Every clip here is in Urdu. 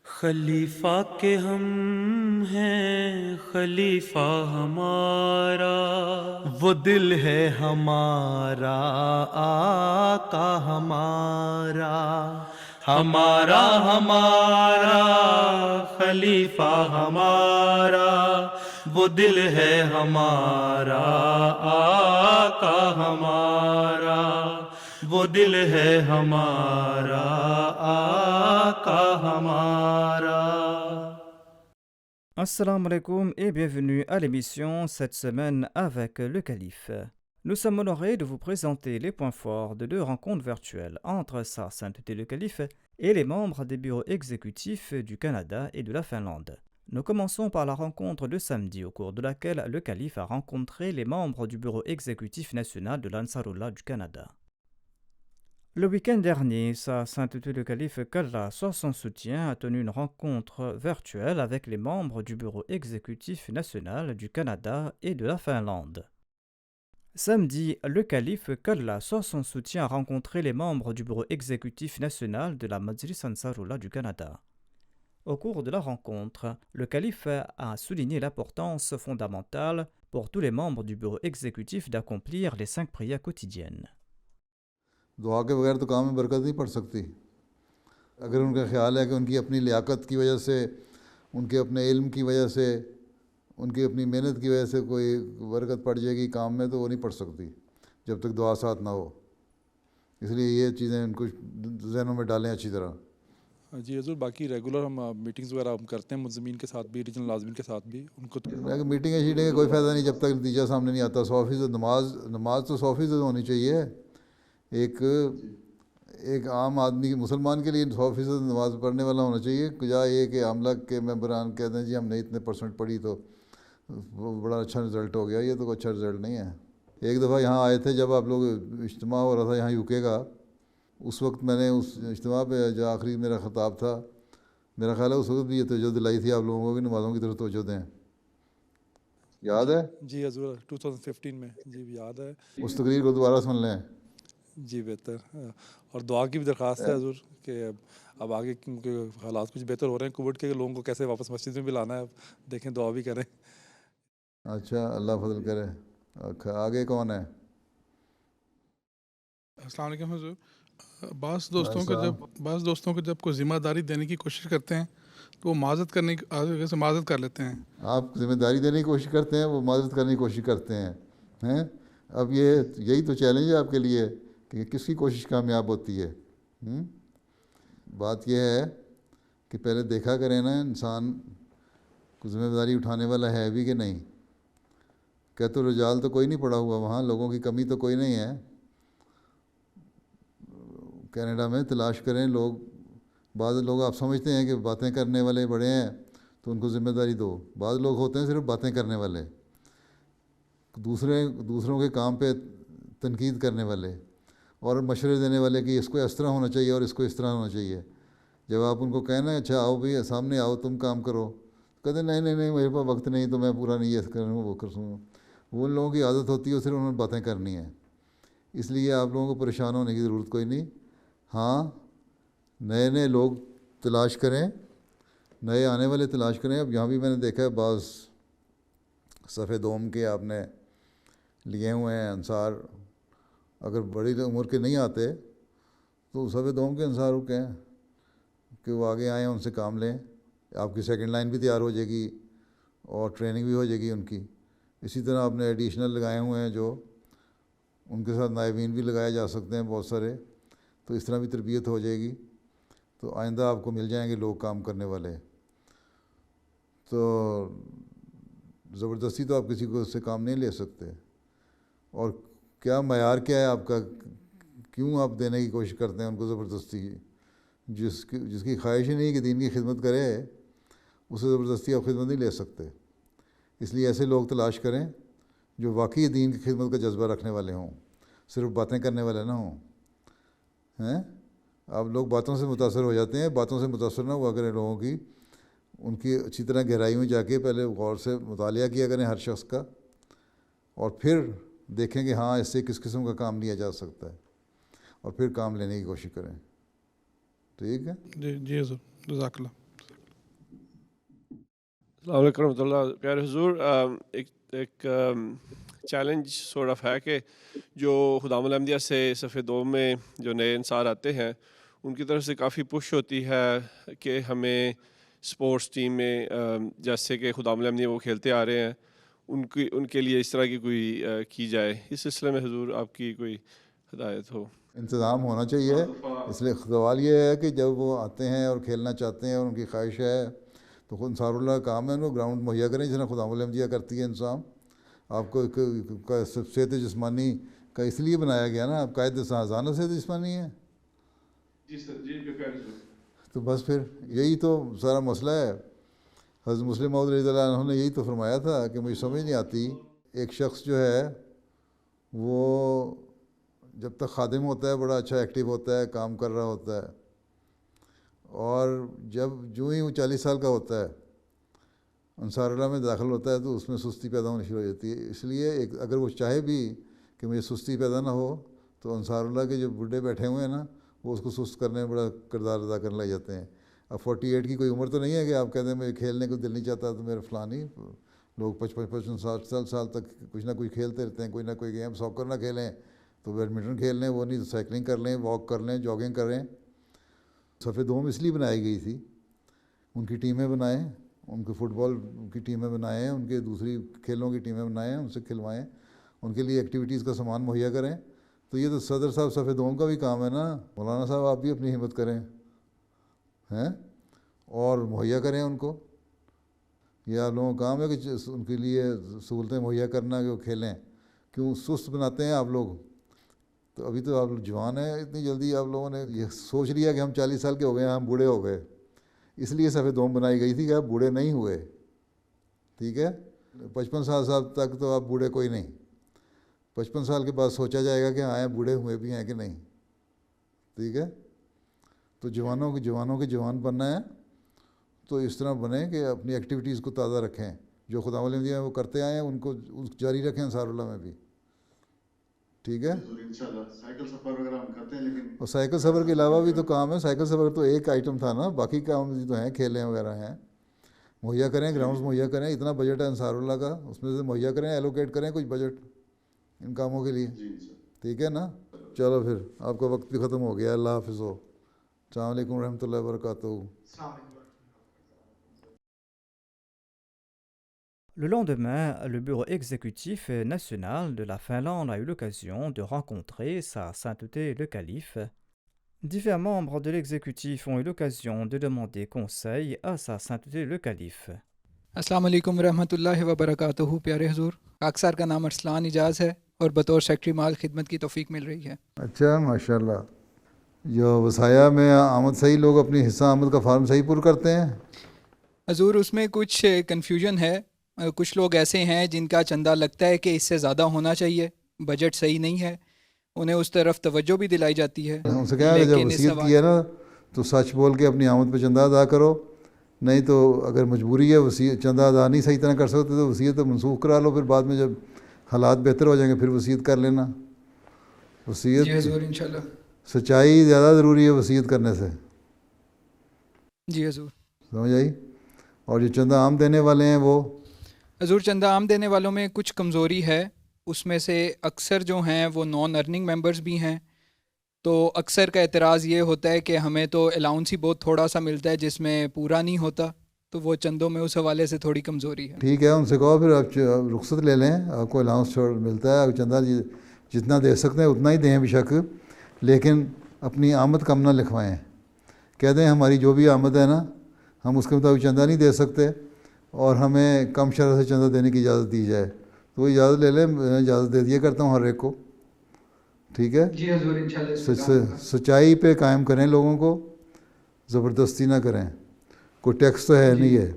خلیفہ کے ہم ہیں خلیفہ ہمارا، وہ دل ہے ہمارا آقا ہمارا، ہمارا ہمارا خلیفہ ہمارا، وہ دل ہے ہمارا آقا ہمارا، وہ دل ہے ہمارا آقا ہمارا۔ Assalamu alaikum et bienvenue à l'émission cette semaine avec le Calife. Nous sommes honorés de vous présenter les points forts de deux rencontres virtuelles entre Sa Sainteté le Calife et les membres des bureaux exécutifs du Canada et de la Finlande. Nous commençons par la rencontre de samedi au cours de laquelle le Calife a rencontré les membres du bureau exécutif national de l'Ansarullah du Canada. Le week-end dernier, Sa Sainteté le Calife qu'Allah soit son soutien a tenu une rencontre virtuelle avec les membres du bureau exécutif national du Canada et de la Finlande. Samedi, le calife qu'Allah soit son soutien a rencontré les membres du bureau exécutif national de la Majlis Ansarullah du Canada. Au cours de la rencontre, le calife a souligné l'importance fondamentale pour tous les membres du bureau exécutif d'accomplir les 5 prières quotidiennes. دعا کے بغیر تو کام میں برکت نہیں پڑ سکتی۔ اگر ان کا خیال ہے کہ ان کی اپنی لیاقت کی وجہ سے، ان کے اپنے علم کی وجہ سے، ان کی اپنی محنت کی وجہ سے کوئی برکت پڑ جائے گی کام میں، تو وہ نہیں پڑ سکتی جب تک دعا ساتھ نہ ہو۔ اس لیے یہ چیزیں ان کو ذہنوں میں ڈالیں اچھی طرح۔ جی حضور، باقی ریگولر ہم میٹنگز وغیرہ ہم کرتے ہیں منظمین کے ساتھ بھی، ریجنل ناظمین کے ساتھ بھی، ان کو میٹنگیں شیٹنگ کا کوئی فائدہ نہیں جب تک نتیجہ سامنے نہیں آتا۔ 100% نماز تو 100% ہونی چاہیے۔ ایک عام آدمی مسلمان کے لیے 100% نماز پڑھنے والا ہونا چاہیے، کجا یہ کہ عاملہ کے ممبران کہتے ہیں جی ہم نے اتنے % پڑھی تو وہ بڑا اچھا رزلٹ ہو گیا۔ یہ تو کوئی اچھا رزلٹ نہیں ہے۔ ایک دفعہ یہاں آئے تھے جب آپ لوگ اجتماع ہو رہا تھا یہاں یو کے کا، اس وقت میں نے اس اجتماع پہ جو آخری میرا خطاب تھا، میرا خیال ہے اس وقت بھی یہ توجہ دلائی تھی آپ لوگوں کو کہ نمازوں کی طرف توجہ دیں۔ یاد ہے؟ جی حضور 2015 میں جی یاد ہے۔ اس تقریر کو دوبارہ سن لیں۔ جی بہتر، اور دعا کی بھی درخواست ہے حضور کہ اب آگے کیونکہ حالات کچھ بہتر ہو رہے ہیں کووڈ کے، لوگوں کو کیسے واپس مسجد میں بھی لانا ہے، اب دیکھیں دعا بھی کریں۔ اچھا، اللہ فضل کرے۔ آگے کون ہے؟ السلام علیکم حضور۔ بعض دوستوں کو جب کوئی ذمہ داری دینے کی کوشش کرتے ہیں تو وہ معذرت کرنے کی آگے سے معذرت کر لیتے ہیں۔ آپ ذمہ داری دینے کی کوشش کرتے ہیں، وہ معذرت کرنے کی کوشش کرتے ہیں۔ اب یہی تو چیلنج ہے آپ کے لیے کہ کس کی کوشش کامیاب ہوتی ہے۔ بات یہ ہے کہ پہلے دیکھا کریں نا انسان کو ذمہ داری اٹھانے والا ہے بھی کہ نہیں۔ کہتے تو رجال تو کوئی نہیں پڑا ہوا وہاں، لوگوں کی کمی تو کوئی نہیں ہے۔ کینیڈا میں تلاش کریں لوگ، بعض لوگ آپ سمجھتے ہیں کہ باتیں کرنے والے بڑے ہیں تو ان کو ذمہ داری دو۔ بعض لوگ ہوتے ہیں صرف باتیں کرنے والے، دوسروں کے کام پہ تنقید کرنے والے اور مشورے دینے والے کہ اس کو اس طرح ہونا چاہیے اور اس کو اس طرح ہونا چاہیے۔ جب آپ ان کو کہنا اچھا آؤ بھائی سامنے آؤ تم کام کرو، کہتے ہیں نہیں میرے پاس وقت نہیں تو میں پورا نہیں یہ کروں وہ کروں۔ وہ ان لوگوں کی عادت ہوتی ہے صرف انہوں نے باتیں کرنی ہیں۔ اس لیے آپ لوگوں کو پریشان ہونے کی ضرورت کوئی نہیں۔ ہاں، نئے لوگ تلاش کریں، نئے آنے والے تلاش کریں۔ اب یہاں بھی میں نے دیکھا ہے بعض صفِ دوم کے آپ نے لیے ہوئے ہیں انصار، اگر بڑی عمر کے نہیں آتے تو صفِ دوم کے انصار رکیں کہ وہ آگے آئیں، ان سے کام لیں۔ آپ کی سیکنڈ لائن بھی تیار ہو جائے گی اور ٹریننگ بھی ہو جائے گی ان کی۔ اسی طرح آپ نے ایڈیشنل لگائے ہوئے ہیں جو ان کے ساتھ نائبین بھی لگائے جا سکتے ہیں بہت سارے، تو اس طرح بھی تربیت ہو جائے گی، تو آئندہ آپ کو مل جائیں گے لوگ کام کرنے والے۔ تو زبردستی تو آپ کسی کو اس سے کام نہیں لے سکتے۔ اور کیا معیار کیا ہے آپ کا، کیوں آپ دینے کی کوشش کرتے ہیں ان کو زبردستی؟ جس کی خواہش ہی نہیں کہ دین کی خدمت کرے اسے زبردستی آپ خدمت نہیں لے سکتے۔ اس لیے ایسے لوگ تلاش کریں جو واقعی دین کی خدمت کا جذبہ رکھنے والے ہوں، صرف باتیں کرنے والے نہ ہوں۔ آپ لوگ باتوں سے متاثر ہو جاتے ہیں، باتوں سے متاثر نہ ہوا کریں لوگوں کی، ان کی اچھی طرح گہرائی میں جا کے پہلے غور سے مطالعہ کیا کریں ہر شخص کا، اور پھر دیکھیں کہ ہاں اس سے کس قسم کا کام لیا جا سکتا ہے، اور پھر کام لینے کی کوشش کریں۔ ٹھیک ہے؟ جی حضور، جزاک اللہ۔ السلام علیکم ورحمۃ اللہ. پیارے حضور, ایک چیلنج سورٹ آف ہے کہ جو خدام الاحمدیہ سے صف دوم میں جو نئے انصار آتے ہیں ان کی طرف سے کافی پش ہوتی ہے کہ ہمیں سپورٹس ٹیم میں جیسے کہ خدام الاحمدیہ وہ کھیلتے آ رہے ہیں ان کے لیے اس طرح کی کوئی کی جائے. اس سلسلے میں حضور آپ کی کوئی ہدایت ہو. انتظام ہونا چاہیے. اس لیے سوال یہ ہے کہ جب وہ آتے ہیں اور کھیلنا چاہتے ہیں اور ان کی خواہش ہے تو خود انصار اللہ کا کام ہے ان کو گراؤنڈ مہیا کریں جس طرح خدام الاحمدیہ کرتی ہے. انسان آپ کو صحت جسمانی کا اس لیے بنایا گیا نا, آپ قائد ذہانت صحت جسمانی ہے. جی سر, جی تو بس پھر یہی تو سارا مسئلہ ہے. حضرت مسلم موعود رضی اللہ عنہ نے یہی تو فرمایا تھا کہ مجھے سمجھ نہیں آتی ایک شخص جو ہے وہ جب تک خادم ہوتا ہے بڑا اچھا ایکٹیو ہوتا ہے, کام کر رہا ہوتا ہے, اور جب جو ہی وہ 40 سال کا ہوتا ہے انصار اللہ میں داخل ہوتا ہے تو اس میں سستی پیدا ہونی شروع ہو جاتی ہے. اس لیے اگر وہ چاہے بھی کہ مجھے سستی پیدا نہ ہو تو انصار اللہ کے جو بڈھے بیٹھے ہوئے ہیں نا وہ اس کو سست کرنے میں بڑا کردار ادا کرنے لگ جاتے ہیں. اب 48 کی کوئی عمر تو نہیں ہے کہ آپ کہتے ہیں مجھے کھیلنے کو دل نہیں چاہتا تو میرا فلانی لوگ 55 سال تک کچھ نہ کچھ کھیلتے رہتے ہیں, کوئی نہ کوئی گیم. ساکر نہ کھیلیں تو بیڈمنٹن کھیل لیں, وہ نہیں تو سائیکلنگ کر لیں, واک کر لیں, جاگنگ کریں. صف دوم اس لیے بنائی گئی تھی, ان کی ٹیمیں بنائیں, ان کے فٹ بال کی ٹیمیں بنائیں, ان کے دوسری کھیلوں کی ٹیمیں بنائیں, ان سے کھلوائیں, ان کے لیے ایکٹیویٹیز کا سامان مہیا کریں. تو یہ تو صدر صاحب صف دوم کا بھی کام ہے نا. مولانا صاحب آپ بھی اپنی ہمت کریں ہیں اور مہیا کریں ان کو. یہ آپ لوگوں کا کام ہے کہ ان کے لیے سہولتیں مہیا کرنا کہ وہ کھیلیں. کیوں سست بناتے ہیں آپ لوگ؟ تو ابھی تو آپ لوگ جوان ہیں, اتنی جلدی آپ لوگوں نے یہ سوچ لیا کہ ہم 40 سال کے ہو گئے ہیں, ہم بوڑھے ہو گئے. اس لیے صف دوم بنائی گئی تھی کہ آپ بوڑھے نہیں ہوئے. ٹھیک ہے, 55 سال تک تو آپ بوڑھے کوئی نہیں. 55 سال کے بعد سوچا جائے گا کہ ہاں بوڑھے ہوئے بھی ہیں کہ نہیں. ٹھیک ہے, تو جوانوں کے جوان بننا ہے تو اس طرح بنیں کہ اپنی ایکٹیویٹیز کو تازہ رکھیں. جو خدا الاحمدیہ وہ کرتے آئے ہیں ان کو جاری رکھیں انصار اللہ میں بھی. ٹھیک ہے, سائیکل سفر وغیرہ ہم کرتے ہیں لیکن اور سائیکل سفر کے علاوہ بھی تو کام ہے. سائیکل سفر تو ایک آئٹم تھا نا, باقی کام بھی تو ہیں, کھیلیں وغیرہ ہیں. مہیا کریں, گراؤنڈز مہیا کریں. اتنا بجٹ ہے انصار اللہ کا, اس میں سے مہیا کریں, ایلوکیٹ کریں کچھ بجٹ ان کاموں کے لیے. ٹھیک ہے نا. چلو پھر آپ کا وقت بھی ختم ہو گیا. اللہ حافظ ہو. السلام علیکم ورحمۃ اللہ وبرکاتہ. Le lendemain, le bureau exécutif national de la Finlande a eu l'occasion de rencontrer Sa Sainteté le Calife. Divers membres de l'exécutif ont eu l'occasion de demander conseil à Sa Sainteté le Calife. السلام علیکم ورحمۃ اللہ وبرکاتہ. پیارے حضور, خاکسار کا نام ارسلان اجاز ہے اور بطور سیکٹری مال خدمت کی توفیق مل رہی ہے. اچھا, ماشاء اللہ. جو وصایا میں آمد صحیح لوگ اپنی حصہ آمد کا فارم صحیح پر کرتے ہیں. حضور اس میں کچھ کنفیوژن ہے. کچھ لوگ ایسے ہیں جن کا چندہ لگتا ہے کہ اس سے زیادہ ہونا چاہیے, بجٹ صحیح نہیں ہے, انہیں اس طرف توجہ بھی دلائی جاتی ہے. ان سے کہا کہ جب وصیت کی ہے نا تو سچ بول کے اپنی آمد پہ چندہ ادا کرو, نہیں تو اگر مجبوری ہے وصیت چندہ ادا نہیں صحیح طرح کر سکتے تو وصیت منسوخ کرا لو, پھر بعد میں جب حالات بہتر ہو جائیں گے پھر وصیت کر لینا. وصیت جی حضور انشاءاللہ. سچائی زیادہ ضروری ہے وصیت کرنے سے. جی حضور. سمجھ آئی. اور جو چندہ عام دینے والے ہیں وہ حضور چندہ عام دینے والوں میں کچھ کمزوری ہے. اس میں سے اکثر جو ہیں وہ نان ارننگ ممبرز بھی ہیں, تو اکثر کا اعتراض یہ ہوتا ہے کہ ہمیں تو الاؤنس ہی بہت تھوڑا سا ملتا ہے جس میں پورا نہیں ہوتا, تو وہ چندوں میں اس حوالے سے تھوڑی کمزوری ہے. ٹھیک ہے, ان سے کہو پھر آپ رخصت لے لیں, آپ کو الاؤنس ملتا ہے, آپ چندہ جتنا دے سکتے ہیں اتنا ہی دیں بے شک, لیکن اپنی آمد کم نہ لکھوائیں. کہہ دیں ہماری جو بھی آمد ہے نا ہم اس کے مطابق چندہ نہیں دے سکتے اور ہمیں کم شرح سے چندہ دینے کی اجازت دی جائے, تو وہ اجازت لے لیں. میں اجازت دے دیا کرتا ہوں ہر ایک کو. ٹھیک ہے. جی حضور انشاءاللہ. سچائی پہ قائم کریں, لوگوں کو زبردستی نہ کریں. کوئی ٹیکس تو ہے نہیں ہے,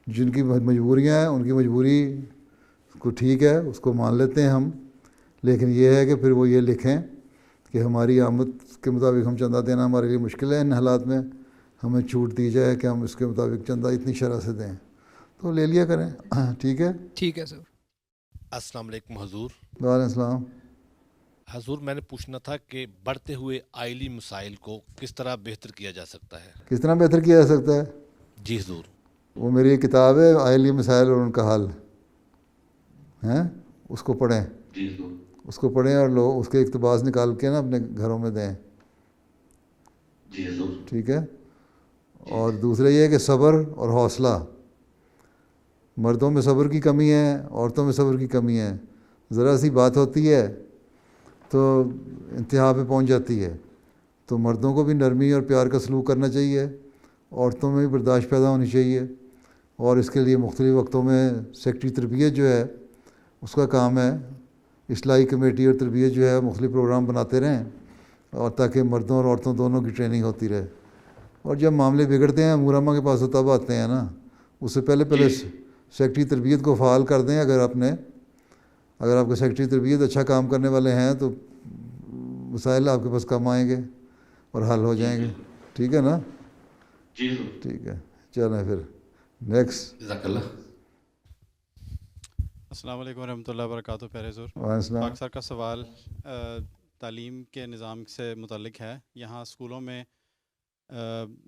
جن کی مجبوریاں ہیں ان کی مجبوری کو ٹھیک ہے اس کو مان لیتے ہیں ہم, لیکن یہ ہے کہ پھر وہ یہ لکھیں کہ ہماری آمد کے مطابق ہم چندہ دینا ہمارے لیے مشکل ہے, ان حالات میں ہمیں چھوٹ دی جائے کہ ہم اس کے مطابق چندہ اتنی شرح سے دیں, تو لے لیا کریں. ٹھیک ہے. ٹھیک ہے سر. السلام علیکم حضور. وعلیکم السلام. حضور میں نے پوچھنا تھا کہ بڑھتے ہوئے آئلی مسائل کو کس طرح بہتر کیا جا سکتا ہے. کس طرح بہتر کیا جا سکتا ہے؟ جی حضور. وہ میری ایک کتاب ہے آئلی مسائل اور ان کا حل ہیں، اس کو پڑھیں، اس کو پڑھیں اور لوگ اس کے اقتباس نکال کے نا اپنے گھروں میں دیں، ٹھیک ہے. اور دوسرا یہ ہے کہ صبر اور حوصلہ، مردوں میں صبر کی کمی ہے، عورتوں میں صبر کی کمی ہے. ذرا سی بات ہوتی ہے تو انتہا پہ پہنچ جاتی ہے. تو مردوں کو بھی نرمی اور پیار کا سلوک کرنا چاہیے، عورتوں میں بھی برداشت پیدا ہونی چاہیے. اور اس کے لیے مختلف وقتوں میں سیکٹری تربیت جو ہے اس کا کام ہے، اصلاحی کمیٹی اور تربیت جو ہے مختلف پروگرام بناتے رہیں اور تاکہ مردوں اور عورتوں دونوں کی ٹریننگ ہوتی رہے. اور جب معاملے بگڑتے ہیں امورامہ کے پاس تو تب آتے ہیں نا، اس سے پہلے سیکٹری تربیت کو فعال کر دیں. اگر آپ کے سیکٹری تربیت اچھا کام کرنے والے ہیں تو مسائل آپ کے پاس کم آئیں گے اور حل ہو جائیں گے. ٹھیک ہے نا؟ ٹھیک ہے، چلیں پھر نیکسٹ. السلام علیکم ورحمۃ اللہ وبرکاتہ. پیارے حضور، پاک سر کا سوال تعلیم کے نظام سے متعلق ہے. یہاں اسکولوں میں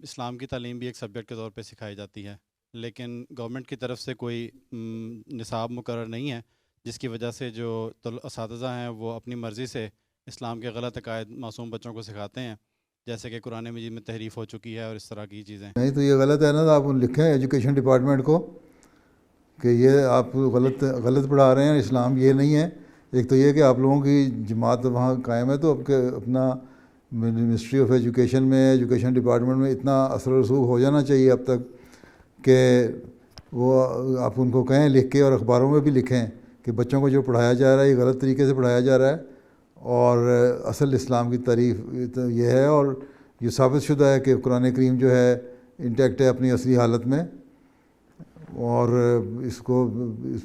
اسلام کی تعلیم بھی ایک سبجیکٹ کے طور پہ سکھائی جاتی ہے، لیکن گورنمنٹ کی طرف سے کوئی نصاب مقرر نہیں ہے، جس کی وجہ سے جو اساتذہ ہیں وہ اپنی مرضی سے اسلام کے غلط عقائد معصوم بچوں کو سکھاتے ہیں، جیسے کہ قرآن مجید میں تحریف ہو چکی ہے اور اس طرح کی چیزیں. نہیں تو یہ غلط ہے نا، تو آپ لکھیں ایجوکیشن ڈپارٹمنٹ کو کہ یہ آپ غلط پڑھا رہے ہیں، اسلام یہ نہیں ہے. ایک تو یہ کہ آپ لوگوں کی جماعت وہاں قائم ہے تو اپنا منسٹری آف ایجوکیشن میں، ایجوکیشن ڈپارٹمنٹ میں اتنا اثر و رسوخ ہو جانا چاہیے اب تک کہ وہ آپ ان کو کہیں لکھ کے، اور اخباروں میں بھی لکھیں کہ بچوں کو جو پڑھایا جا رہا ہے یہ غلط طریقے سے پڑھایا جا رہا ہے اور اصل اسلام کی تعریف یہ ہے اور یہ ثابت شدہ ہے کہ قرآن کریم جو ہے انٹیکٹ ہے اپنی اصلی حالت میں. اور اس کو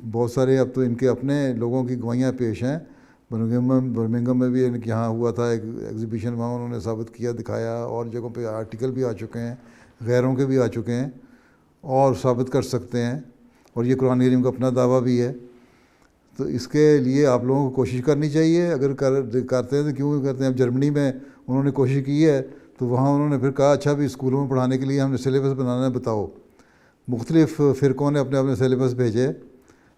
بہت سارے اب تو ان کے اپنے لوگوں کی گواہیاں پیش ہیں. برمنگھم میں بھی ان کے یہاں ہوا تھا ایک ایگزیبیشن، وہاں انہوں نے ثابت کیا، دکھایا، اور جگہوں پہ آرٹیکل بھی آ چکے ہیں، غیروں کے بھی آ چکے ہیں اور ثابت کر سکتے ہیں. اور یہ قرآن کریم کا اپنا دعویٰ بھی ہے. تو اس کے لیے آپ لوگوں کو کوشش کرنی چاہیے. اگر کرتے ہیں تو کیوں کرتے ہیں؟ اب جرمنی میں انہوں نے کوشش کی ہے تو وہاں انہوں نے پھر کہا اچھا بھی اسکولوں میں پڑھانے کے لیے ہم نے سلیبس بنانا ہے، بتاؤ. مختلف فرقوں نے اپنے سلیبس بھیجے،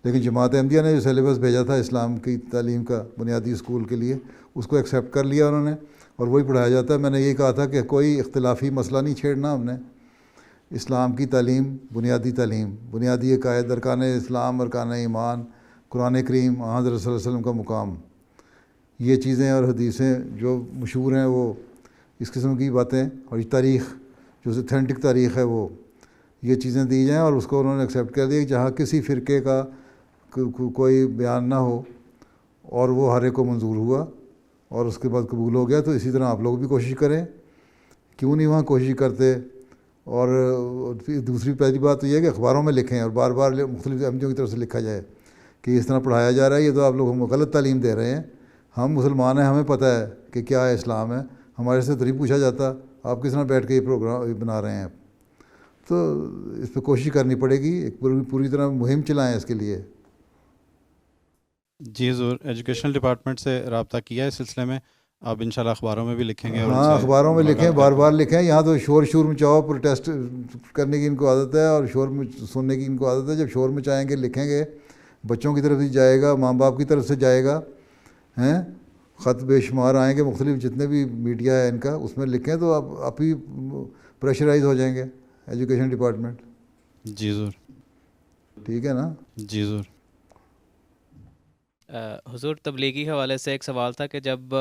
لیکن جماعت احمدیہ نے جو سلیبس بھیجا تھا اسلام کی تعلیم کا بنیادی اسکول کے لیے، اس کو ایکسیپٹ کر لیا انہوں نے اور وہی پڑھایا جاتا ہے. میں نے یہی کہا تھا کہ کوئی اختلافی مسئلہ نہیں چھیڑنا ہم نے. اسلام کی تعلیم، بنیادی عقائد، ارکان اسلام، ارکان ایمان، قرآن کریم، حضرت صلی اللہ علیہ وسلم کا مقام، یہ چیزیں اور حدیثیں جو مشہور ہیں وہ اس قسم کی باتیں، اور یہ تاریخ جو اتھینٹک تاریخ ہے وہ یہ چیزیں دی جائیں. اور اس کو انہوں نے ایکسیپٹ کر دیا کہ جہاں کسی فرقے کا کوئی بیان نہ ہو اور وہ ہر ایک کو منظور ہوا اور اس کے بعد قبول ہو گیا. تو اسی طرح آپ لوگ بھی کوشش کریں، کیوں نہیں وہاں کوشش کرتے. اور دوسری پہلی بات تو یہ ہے کہ اخباروں میں لکھیں اور بار بار مختلف احمدیوں کی طرف سے لکھا جائے کہ اس طرح پڑھایا جا رہا ہے، یہ تو آپ لوگ ہم غلط تعلیم دے رہے ہیں. ہم مسلمان ہیں، ہمیں پتہ ہے کہ کیا ہے اسلام ہے. ہمارے سے تو نہیں پوچھا جاتا، آپ کس طرح بیٹھ کے یہ پروگرام بنا رہے ہیں. تو اس پہ کوشش کرنی پڑے گی، ایک پوری طرح مہم چلائیں اس کے لیے. جی حضور، ایجوکیشن ڈپارٹمنٹ سے رابطہ کیا ہے اس سلسلے میں؟ آپ انشاءاللہ اخباروں میں بھی لکھیں گے؟ ہاں اخباروں میں لکھیں، بار بار لکھیں. یہاں تو شور مچاؤ، پروٹیسٹ کرنے کی ان کو عادت ہے اور شور سننے کی ان کو عادت ہے. جب شور مچائیں گے، لکھیں گے، بچوں کی طرف سے جائے گا، ماں باپ کی طرف سے جائے گا، خط بے شمار آئیں گے، مختلف جتنے بھی میڈیا ہے ان کا، اس میں لکھیں تو آپ ہی پریشرائز ہو جائیں گے ایجوکیشن ڈپارٹمنٹ. جی ضرور. ٹھیک ہے نا؟ جی ضرور. حضور، تبلیغی حوالے سے ایک سوال تھا کہ جب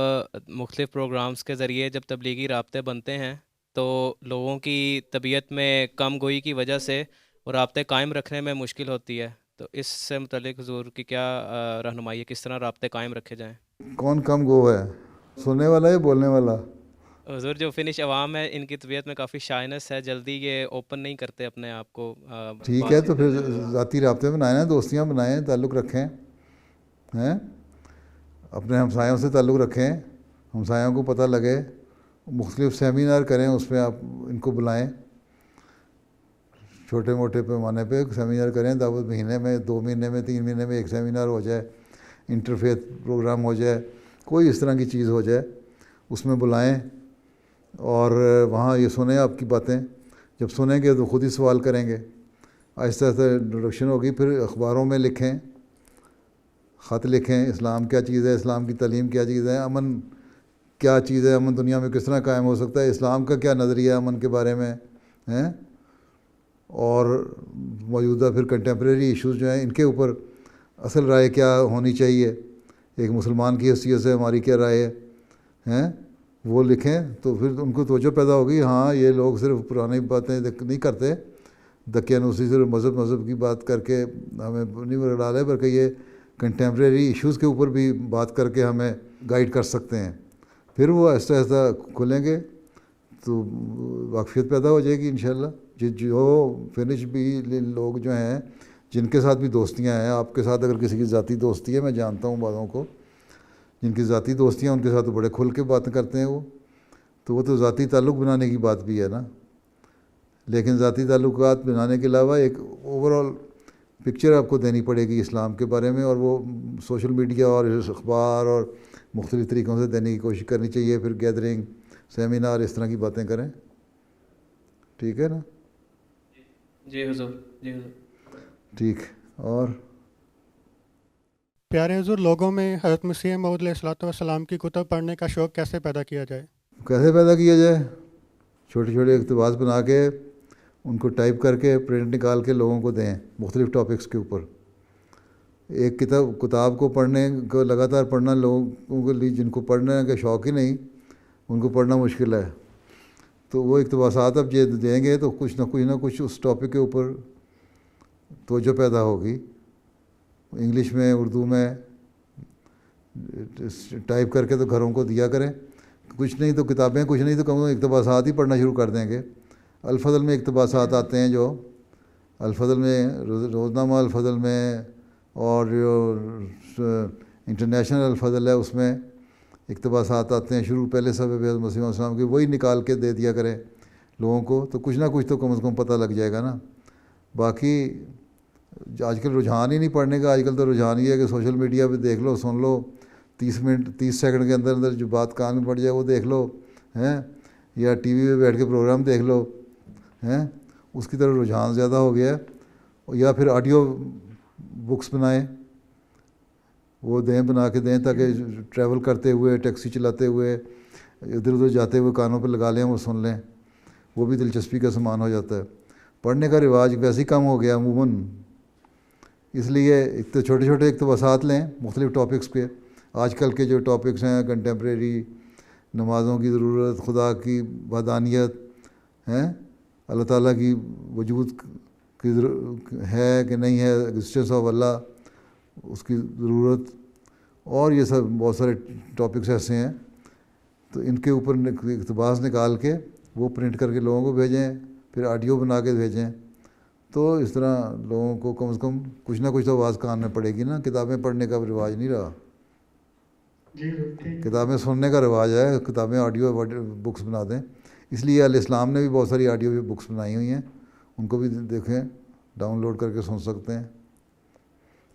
مختلف پروگرامز کے ذریعے جب تبلیغی رابطے بنتے ہیں تو لوگوں کی طبیعت میں کم گوئی کی وجہ سے وہ رابطے قائم رکھنے میں مشکل ہوتی ہے، تو اس سے متعلق حضور کی کیا رہنمائی ہے، کس طرح رابطے قائم رکھے جائیں؟ کون کم گو ہے، سننے والا ہے بولنے والا؟ حضور جو فنش عوام ہے ان کی طبیعت میں کافی شائنس ہے، جلدی یہ اوپن نہیں کرتے اپنے آپ کو. ٹھیک ہے، تو پھر ذاتی رابطے بنائیں، دوستیاں بنائیں، تعلق رکھیں، اپنے ہمسایوں سے تعلق رکھیں، ہمسایوں کو پتہ لگے، مختلف سیمینار کریں، اس پہ آپ ان کو بلائیں، چھوٹے موٹے پیمانے پہ سیمینار کریں. دعوت مہینے میں، 2 مہینے میں، 3 مہینے میں ایک سیمینار ہو جائے، انٹرفیتھ پروگرام ہو جائے، کوئی اس طرح کی چیز ہو جائے، اس میں بلائیں اور وہاں یہ سنیں آپ کی باتیں. جب سنیں گے تو خود ہی سوال کریں گے آہستہ آہستہ انٹروڈکشن ہوگی. پھر اخباروں میں لکھیں, خط لکھیں, اسلام کیا چیز ہے, اسلام کی تعلیم کیا چیز ہے, امن کیا چیز ہے, امن دنیا میں کس طرح قائم ہو سکتا ہے, اسلام کا کیا نظریہ ہے امن کے بارے میں ہیں, اور موجودہ پھر کنٹمپریری ایشوز جو ہیں ان کے اوپر اصل رائے کیا ہونی چاہیے, ایک مسلمان کی حیثیت سے ہماری کیا رائے ہے ہیں, وہ لکھیں. تو پھر ان کو توجہ پیدا ہوگی, ہاں یہ لوگ صرف پرانی باتیں نہیں کرتے, دقیانوسی صرف مذہب کی بات کر کے ہمیں نہیں بگڑا رہے, بلکہ یہ کنٹمپریری ایشوز کے اوپر بھی بات کر کے ہمیں گائیڈ کر سکتے ہیں. پھر وہ آہستہ آہستہ کھلیں گے تو واقفیت پیدا ہو جائے گی انشاءاللہ. جو فنش بھی لوگ جو ہیں جن کے ساتھ بھی دوستیاں ہیں, آپ کے ساتھ اگر کسی کی ذاتی دوستی ہے, میں جانتا ہوں بعضوں کو جن کی ذاتی دوستیاں ان کے ساتھ بڑے کھل کے باتیں کرتے ہیں وہ تو ذاتی تعلق بنانے کی بات بھی ہے نا, لیکن ذاتی تعلقات بنانے کے علاوہ ایک اوور آل پکچر آپ کو دینی پڑے گی اسلام کے بارے میں, اور وہ سوشل میڈیا اور اخبار اور مختلف طریقوں سے دینے کی کوشش کرنی چاہیے. پھر گیدرنگ, سیمینار, اس طرح کی باتیں کریں. ٹھیک ہے نا؟ جی حضور, جی حضور. ٹھیک. اور پیارے حضور, لوگوں میں حضرت مسیح موعود علیہ الصلوۃ والسلام کی کتب پڑھنے کا شوق کیسے پیدا کیا جائے؟ کیسے پیدا کیا جائے؟ چھوٹے چھوٹے اقتباس بنا کے ان کو ٹائپ کر کے پرنٹ نکال کے لوگوں کو دیں مختلف ٹاپکس کے اوپر. ایک کتاب کو پڑھنے کو لگاتار پڑھنا لوگوں کے لیے جن کو پڑھنے کا شوق ہی نہیں ان کو پڑھنا مشکل ہے. تو وہ اقتباسات اب دیں گے تو کچھ نہ کچھ اس ٹاپک کے اوپر توجہ پیدا ہوگی. انگلش میں, اردو میں ٹائپ کر کے تو گھروں کو دیا کریں. کچھ نہیں تو کتابیں, کچھ نہیں تو کم اقتباسات ہی پڑھنا شروع کر دیں گے. الفضل میں اقتباسات آتے ہیں, جو الفضل میں, روزنامہ الفضل میں, اور جو انٹرنیشنل الفضل ہے اس میں اقتباسات آتے ہیں. شروع پہلے صفحے پہ مسیح علیہ السلام کے وہی نکال کے دے دیا کریں لوگوں کو, تو کچھ نہ کچھ تو کم از کم پتہ لگ جائے گا نا. باقی آج کل رجحان ہی نہیں پڑھنے کا. آج کل تو رجحان یہ ہے کہ سوشل میڈیا پہ دیکھ لو, سن لو, 30 سیکنڈ کے اندر جو بات کان میں پڑ جائے وہ دیکھ لو ہیں, یا ٹی وی پہ بیٹھ کے پروگرام دیکھ لو ہیں, اس کی طرف رجحان زیادہ ہو گیا ہے. یا پھر آڈیو بکس بنائیں, وہ بنا کے دیں تاکہ ٹریول کرتے ہوئے, ٹیکسی چلاتے ہوئے, ادھر ادھر جاتے ہوئے کانوں پہ لگا لیں, وہ سن لیں. وہ بھی دلچسپی کا سامان ہو جاتا ہے. پڑھنے کا رواج ویسے ہی کم ہو گیا عموماً, اس لیے ایک تو چھوٹے چھوٹے اقتباسات لیں مختلف ٹاپکس پہ. آج کل کے جو ٹاپکس ہیں کنٹمپریری, نمازوں کی ضرورت, خدا کی وحدانیت ہیں, اللہ تعالیٰ کی وجود کی ہے کہ نہیں ہے, ایگزسٹنس آف اللہ, اس کی ضرورت, اور یہ سب بہت سارے ٹاپکس ایسے ہیں. تو ان کے اوپر اقتباس نکال کے وہ پرنٹ کر کے لوگوں کو بھیجیں, پھر آڈیو بنا کے بھیجیں. تو اس طرح لوگوں کو کم از کم کچھ نہ کچھ تو آواز کان میں پڑے گی نا. کتابیں پڑھنے کا رواج نہیں رہا, کتابیں سننے کا رواج ہے. کتابیں آڈیو بکس بنا دیں. اس لیے الاسلام نے بھی بہت ساری آڈیو بکس بنائی ہوئی ہیں, ان کو بھی دیکھیں, ڈاؤن لوڈ کر کے سن سکتے ہیں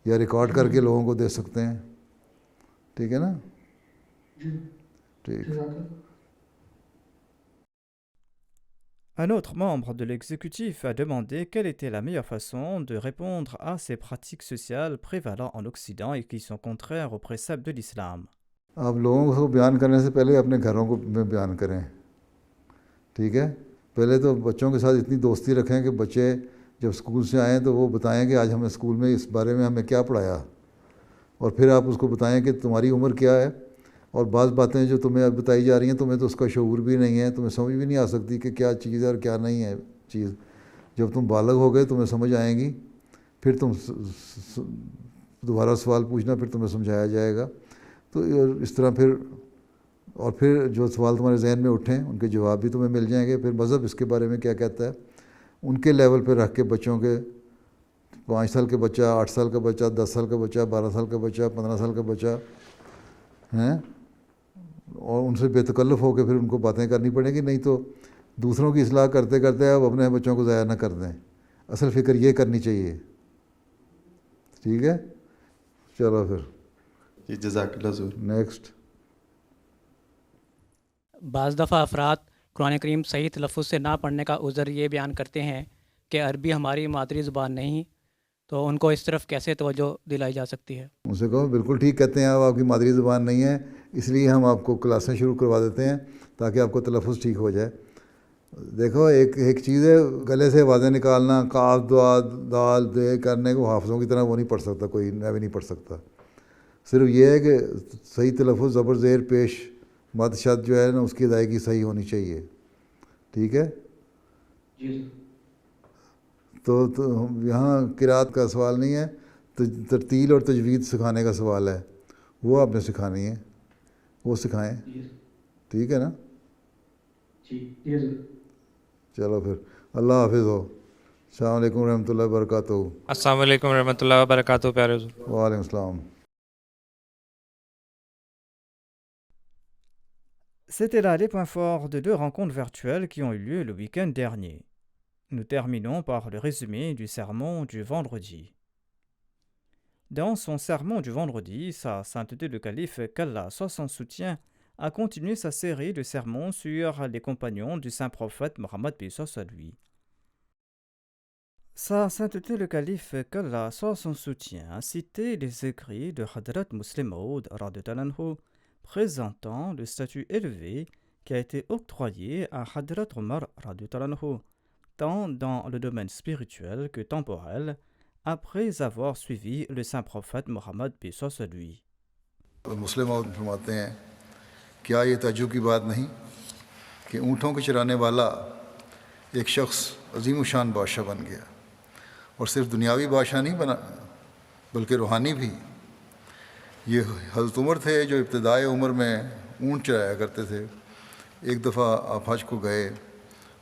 یا ریکارڈ کر کے لوگوں کو دے سکتے ہیں. ٹھیک ہے نا؟ ٹھیک. Un autre membre de l'exécutif a demandé quelle était la meilleure façon de répondre à ces pratiques sociales prévalant en Occident et qui sont contraires aux préceptes de l'islam. آپ لوگوں کو بیان کرنے سے پہلے اپنے گھروں کو بیان کریں. ٹھیک ہے؟ پہلے تو بچوں کے ساتھ اتنی دوستی رکھیں کہ بچے جب اسکول سے آئیں تو وہ بتائیں کہ آج ہمیں اسکول میں اس بارے میں ہمیں کیا پڑھایا, اور پھر آپ اس کو بتائیں کہ تمہاری عمر کیا ہے, اور بعض باتیں جو تمہیں بتائی جا رہی ہیں تمہیں تو اس کا شعور بھی نہیں ہے, تمہیں سمجھ بھی نہیں آ سکتی کہ کیا چیز ہے اور کیا نہیں ہے چیز. جب تم بالغ ہو گئے تمہیں سمجھ آئیں گی, پھر تم دوبارہ سوال پوچھنا, پھر تمہیں سمجھایا جائے گا. تو اس طرح پھر جو سوال تمہارے ذہن میں اٹھیں ان کے جواب بھی تمہیں مل جائیں گے. پھر مذہب اس کے بارے میں کیا کہتا ہے ان کے لیول پہ رکھ کے بچوں کے, 5 سال کے بچہ, 8 سال کا بچہ, 10 سال کا بچہ, 12 سال کا بچہ, 15 سال کا بچہ ہیں, اور ان سے بے تکلف ہو کے پھر ان کو باتیں کرنی پڑیں گی. نہیں تو دوسروں کی اصلاح کرتے کرتے آپ اپنے بچوں کو ضائع نہ کر دیں. اصل فکر یہ کرنی چاہیے. ٹھیک ہے؟ چلو پھر. جی جزاک اللہ حضور. نیکسٹ. بعض دفعہ افراد قرآن کریم صحیح تلفظ سے نہ پڑھنے کا عذر یہ بیان کرتے ہیں کہ عربی ہماری مادری زبان نہیں، تو ان کو اس طرف کیسے توجہ دلائی جا سکتی ہے؟ ان سے کہو بالکل ٹھیک کہتے ہیں آپ کی مادری زبان نہیں ہے، اس لیے ہم آپ کو کلاسیں شروع کروا دیتے ہیں تاکہ آپ کو تلفظ ٹھیک ہو جائے. دیکھو ایک چیز ہے گلے سے آوازیں نکالنا، کاف دال دے کرنے کو حافظوں کی طرح وہ نہیں پڑھ سکتا کوئی، میں بھی نہیں پڑھ سکتا. صرف یہ ہے کہ صحیح تلفظ، زبر زیر پیش مد شد جو ہے نا اس کی ادائیگی صحیح ہونی چاہیے. ٹھیک ہے؟ تو یہاں قرات کا سوال نہیں ہے، ترتیل اور تجوید سکھانے کا سوال ہے، وہ آپ نے سکھانی ہے، وہ سکھائیں. ٹھیک ہے نا؟ چلو پھر اللہ حافظ ہو. السلام علیکم ورحمۃ اللہ وبرکاتہ. السلام علیکم ورحمۃ اللہ وبرکاتہ پیارے حضور. وعلیکم السلام. C'était là les points forts de 2 rencontres virtuelles qui ont eu lieu le week-end dernier. Nous terminons par le résumé du sermon du vendredi. Dans son sermon du vendredi, Sa Sainteté le Calife, qu'Allah soit son soutien, a continué sa série de sermons sur les compagnons du saint prophète Mohammed paix soit lui. Sa Sainteté le Calife, qu'Allah soit son soutien, a cité les écrits de Hadrat Muslim Maud radhiyallahu anhu, présentant le statut élevé qui a été octroyé à Hadrat Omar radhiyallahu anhu, tant dans le domaine spirituel que temporel, après avoir suivi le saint prophète Mohammed paix soit lui. مسلم اور فرماتے ہیں کیا یہ تعجب کی بات نہیں کہ اونٹوں کو چرانے والا ایک شخص عظیم الشان بادشاہ بن گیا، اور صرف دنیاوی بادشاہ نہیں بنا بلکہ روحانی بھی. یہ حضرت عمر تھے جو ابتدائی عمر میں اونٹ چرایا کرتے تھے. ایک دفعہ آپ حج کو گئے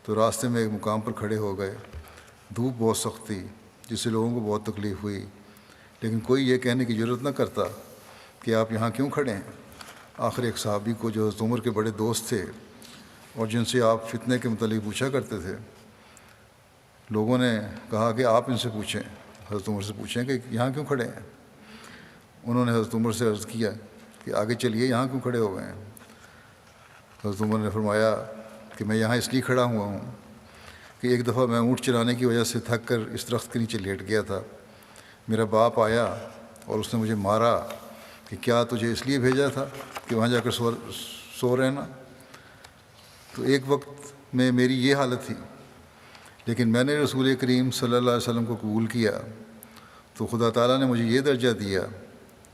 تو راستے میں ایک مقام پر کھڑے ہو گئے. دھوپ بہت سخت تھی جس سے لوگوں کو بہت تکلیف ہوئی، لیکن کوئی یہ کہنے کی ضرورت نہ کرتا کہ آپ یہاں کیوں کھڑے ہیں. آخر ایک صحابی کو جو حضرت عمر کے بڑے دوست تھے اور جن سے آپ فتنے کے متعلق پوچھا کرتے تھے، لوگوں نے کہا کہ آپ ان سے پوچھیں، حضرت عمر سے پوچھیں کہ یہاں کیوں کھڑے ہیں. انہوں نے حضرت عمر سے عرض کیا کہ آگے چلیے، یہاں کیوں کھڑے ہو گئے ہیں. حضرت عمر نے فرمایا کہ میں یہاں اس لیے کھڑا ہوا ہوں کہ ایک دفعہ میں اونٹ چرانے کی وجہ سے تھک کر اس درخت کے نیچے لیٹ گیا تھا. میرا باپ آیا اور اس نے مجھے مارا کہ کیا تجھے اس لیے بھیجا تھا کہ وہاں جا کر سو رہنا. تو ایک وقت میں میری یہ حالت تھی، لیکن میں نے رسول کریم صلی اللہ علیہ وسلم کو قبول کیا تو خدا تعالیٰ نے مجھے یہ درجہ دیا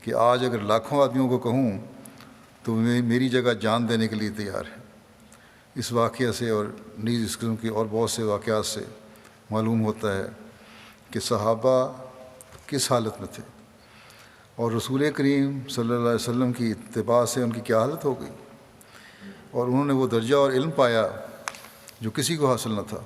کہ آج اگر لاکھوں آدمیوں کو کہوں تو میری جگہ جان دینے کے لیے تیار ہے. اس واقعہ سے اور نیز اس قسم کے اور بہت سے واقعات سے معلوم ہوتا ہے کہ صحابہ کس حالت میں تھے اور رسول کریم صلی اللہ علیہ وسلم کی اتباع سے ان کی کیا حالت ہو گئی، اور انہوں نے وہ درجہ اور علم پایا جو کسی کو حاصل نہ تھا.